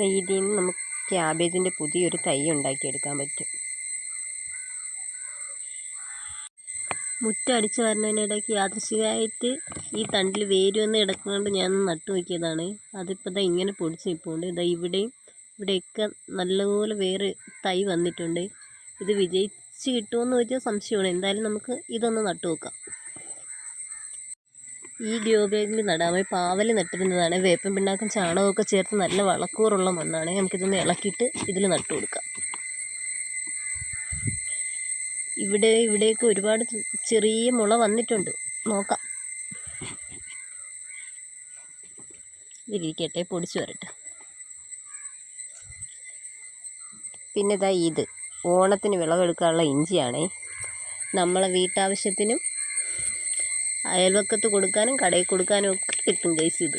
ഇതിൽ നിന്ന് നമുക്ക് ക്യാബേജിൻ്റെ പുതിയൊരു തൈ ഉണ്ടാക്കിയെടുക്കാൻ പറ്റും. മുറ്റടിച്ച് വരുന്നതിനിടയ്ക്ക് യാദൃശ്ചികമായിട്ട് ഈ തണ്ടിൽ വേര് വന്ന് കിടക്കുന്നതുകൊണ്ട് ഞാൻ നട്ടു നോക്കിയതാണ്. അതിപ്പോൾ ഇങ്ങനെ പൊടിച്ച് നിൽപ്പുണ്ട്. ഇവിടെയൊക്കെ നല്ലപോലെ വേറെ തൈ വന്നിട്ടുണ്ട്. ഇത് വിജയിച്ച് കിട്ടുമെന്ന് ചോദിച്ചാൽ സംശയമാണ്. എന്തായാലും നമുക്ക് ഇതൊന്ന് നട്ടു നോക്കാം. ഈ ഗ്രോ ബാഗിൽ നടാമേ പാവൽ നട്ടിരുന്നതാണ്. വേപ്പൻ പിണ്ണാക്കും ചാണകമൊക്കെ ചേർത്ത് നല്ല വളക്കൂറുള്ള മണ്ണാണ്. നമുക്കിതൊന്ന് ഇളക്കിയിട്ട് ഇതിൽ നട്ടു കൊടുക്കാം. ഇവിടെയൊക്കെ ഒരുപാട് ചെറിയ മുള വന്നിട്ടുണ്ട്. നോക്കാം. ഇതിരിക്കട്ടെ, പൊടിച്ചു വരട്ടെ. പിന്നെ ഇത് ഓണത്തിന് വിളവെടുക്കാനുള്ള ഇഞ്ചിയാണേ. നമ്മളെ വീട്ടാവശ്യത്തിനും അയൽവക്കത്ത് കൊടുക്കാനും കടയിൽ കൊടുക്കാനും ഒക്കെ കിട്ടും ഗൈസ് ഇത്.